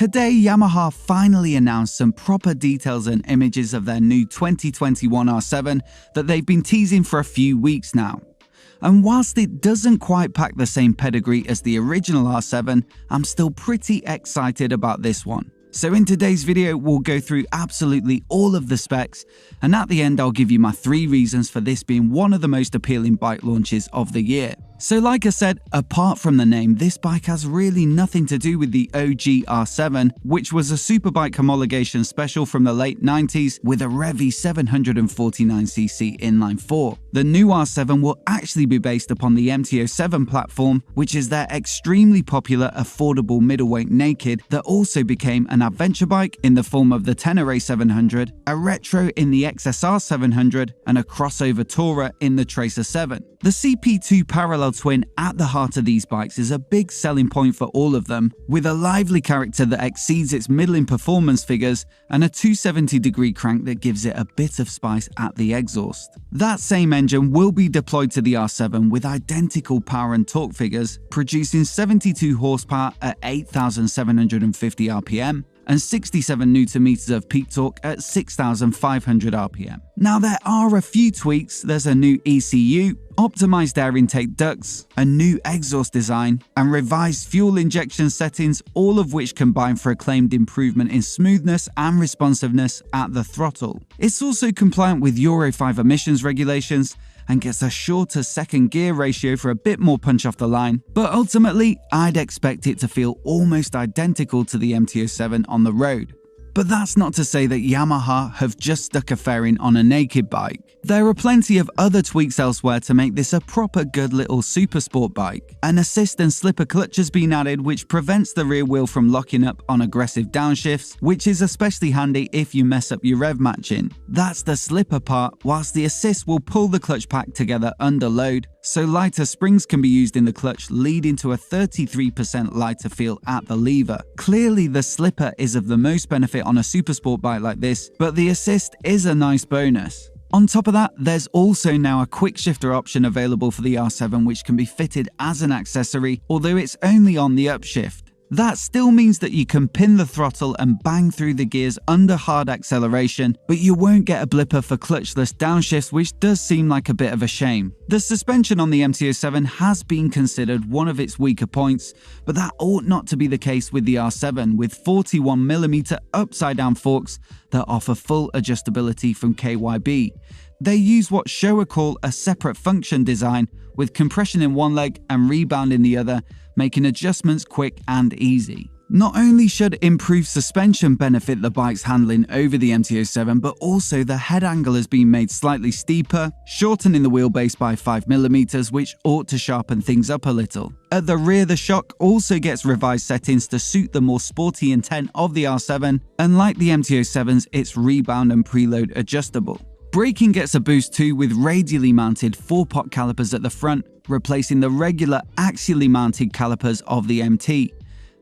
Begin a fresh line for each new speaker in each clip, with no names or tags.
Today, Yamaha finally announced some proper details and images of their new 2021 R7 that they've been teasing for a few weeks now. And whilst it doesn't quite pack the same pedigree as the original R7, I'm still pretty excited about this one. So in today's video, we'll go through absolutely all of the specs, and at the end I'll give you my 3 reasons for this being one of the most appealing bike launches of the year. So like I said, apart from the name, this bike has really nothing to do with the OG R7, which was a superbike homologation special from the late 90s with a Revvy 749cc inline 4. The new R7 will actually be based upon the MT-07 platform, which is their extremely popular affordable middleweight naked that also became an adventure bike in the form of the Tenere 700, a retro in the XSR 700, and a crossover tourer in the Tracer 7. The CP2 parallel twin at the heart of these bikes is a big selling point for all of them, with a lively character that exceeds its middling performance figures and a 270-degree crank that gives it a bit of spice at the exhaust. That same engine will be deployed to the R7 with identical power and torque figures, producing 72 horsepower at 8,750 RPM and 67 Nm of peak torque at 6,500 RPM. Now there are a few tweaks. There's a new ECU, optimized air intake ducts, a new exhaust design, and revised fuel injection settings, all of which combine for a claimed improvement in smoothness and responsiveness at the throttle. It's also compliant with Euro 5 emissions regulations and gets a shorter second gear ratio for a bit more punch off the line, but ultimately I'd expect it to feel almost identical to the MT-07 on the road. But that's not to say that Yamaha have just stuck a fairing on a naked bike. There are plenty of other tweaks elsewhere to make this a proper good little super sport bike. An assist and slipper clutch has been added, which prevents the rear wheel from locking up on aggressive downshifts, which is especially handy if you mess up your rev matching. That's the slipper part, whilst the assist will pull the clutch pack together under load, so lighter springs can be used in the clutch, leading to a 33% lighter feel at the lever. Clearly the slipper is of the most benefit on a super sport bike like this, but the assist is a nice bonus. On top of that, there's also now a quick shifter option available for the R7, which can be fitted as an accessory, although it's only on the upshift. That still means that you can pin the throttle and bang through the gears under hard acceleration, but you won't get a blipper for clutchless downshifts, which does seem like a bit of a shame. The suspension on the MT-07 has been considered one of its weaker points, but that ought not to be the case with the R7, with 41mm upside down forks that offer full adjustability from KYB. They use what Showa call a separate function design, with compression in one leg and rebound in the other, making adjustments quick and easy. Not only should improved suspension benefit the bike's handling over the MT-07, but also the head angle has been made slightly steeper, shortening the wheelbase by 5mm, which ought to sharpen things up a little. At the rear, the shock also gets revised settings to suit the more sporty intent of the R7, and like the MT-07's, it's rebound and preload adjustable. Braking gets a boost too, with radially mounted 4-pot calipers at the front, replacing the regular axially mounted calipers of the MT.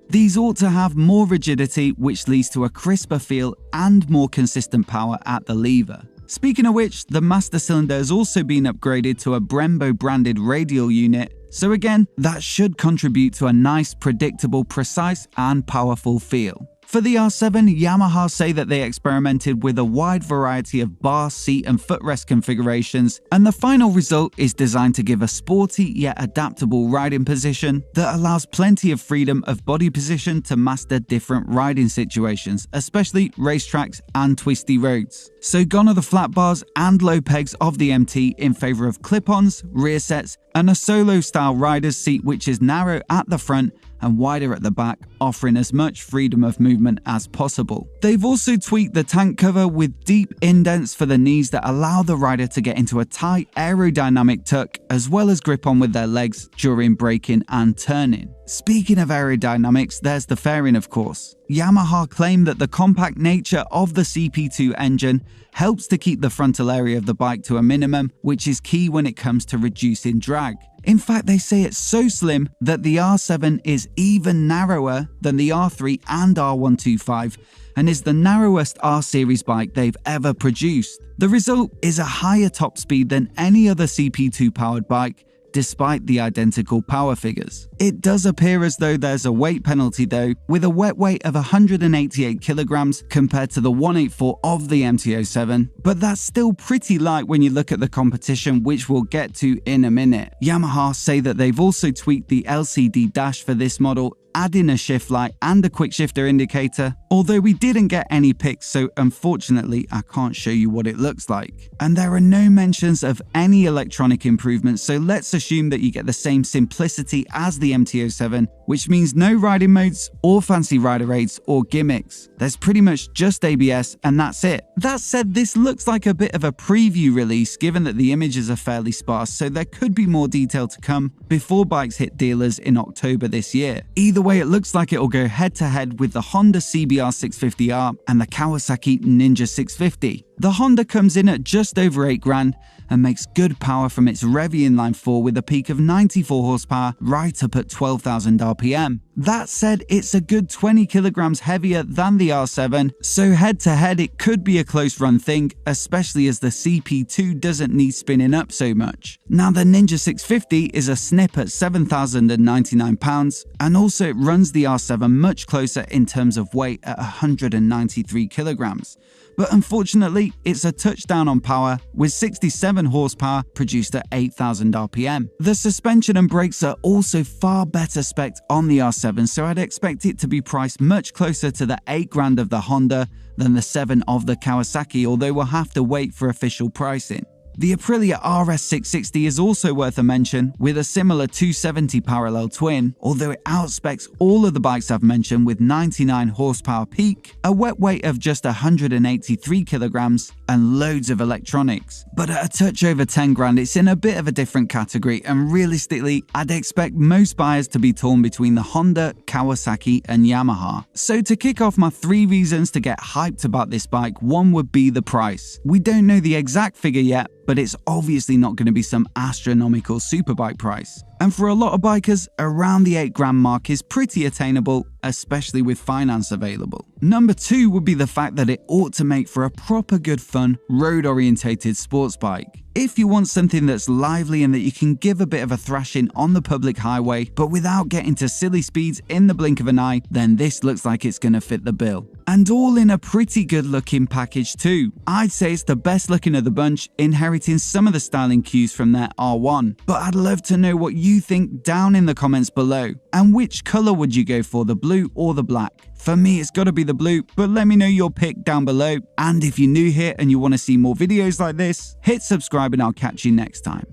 These ought to have more rigidity, which leads to a crisper feel and more consistent power at the lever. Speaking of which, the master cylinder has also been upgraded to a Brembo branded radial unit, so again, that should contribute to a nice, predictable, precise and powerful feel. For the R7, Yamaha say that they experimented with a wide variety of bar, seat and footrest configurations, and the final result is designed to give a sporty yet adaptable riding position that allows plenty of freedom of body position to master different riding situations, especially racetracks and twisty roads. So gone are the flat bars and low pegs of the MT in favour of clip-ons, rear sets, and a solo-style rider's seat which is narrow at the front and wider at the back, offering as much freedom of movement as possible. They've also tweaked the tank cover with deep indents for the knees that allow the rider to get into a tight aerodynamic tuck, as well as grip on with their legs during braking and turning. Speaking of aerodynamics, there's the fairing of course. Yamaha claim that the compact nature of the CP2 engine helps to keep the frontal area of the bike to a minimum, which is key when it comes to reducing drag. In fact, they say it's so slim that the R7 is even narrower than the R3 and R125 and is the narrowest R-Series bike they've ever produced. The result is a higher top speed than any other CP2 powered bike, despite the identical power figures. It does appear as though there's a weight penalty though, with a wet weight of 188 kilograms compared to the 184 of the MT-07, but that's still pretty light when you look at the competition, which we'll get to in a minute. Yamaha say that they've also tweaked the LCD dash for this model, adding a shift light and a quick shifter indicator, although we didn't get any pics, so unfortunately I can't show you what it looks like. And there are no mentions of any electronic improvements, so let's assume that you get the same simplicity as the MT-07, which means no riding modes or fancy rider aids or gimmicks. There's pretty much just ABS and that's it. That said, this looks like a bit of a preview release given that the images are fairly sparse, so there could be more detail to come before bikes hit dealers in October this year. Either way, it looks like it'll go head to head with the Honda CBR 650R and the Kawasaki Ninja 650. The Honda comes in at just over 8 grand and makes good power from its Revy inline 4 with a peak of 94 horsepower right up at 12,000 RPM. That said, it's a good 20 kilograms heavier than the R7, so head to head it could be a close run thing, especially as the CP2 doesn't need spinning up so much. Now the Ninja 650 is a snip at 7,099 pounds, and also it runs the R7 much closer in terms of weight at 193 kilograms. But unfortunately, it's a touchdown on power with 67 horsepower produced at 8,000 RPM. The suspension and brakes are also far better spec'd on the R7, so I'd expect it to be priced much closer to the 8 grand of the Honda than the 7 of the Kawasaki, although we'll have to wait for official pricing. The Aprilia RS660 is also worth a mention, with a similar 270 parallel twin, although it outspecs all of the bikes I've mentioned with 99 horsepower peak, a wet weight of just 183 kilograms, and loads of electronics. But at a touch over 10 grand, it's in a bit of a different category, and realistically, I'd expect most buyers to be torn between the Honda, Kawasaki, and Yamaha. So to kick off my 3 reasons to get hyped about this bike, one would be the price. We don't know the exact figure yet, but it's obviously not going to be some astronomical superbike price. And for a lot of bikers, around the 8 grand mark is pretty attainable, especially with finance available. Number 2 would be the fact that it ought to make for a proper good fun, road-orientated sports bike. If you want something that's lively and that you can give a bit of a thrashing on the public highway, but without getting to silly speeds in the blink of an eye, then this looks like it's going to fit the bill. And all in a pretty good looking package too. I'd say it's the best looking of the bunch, inheriting some of the styling cues from their R1. But I'd love to know what you think down in the comments below. And which colour would you go for, the blue or the black? For me, it's got to be the blue, but let me know your pick down below. And if you're new here and you want to see more videos like this, hit subscribe and I'll catch you next time.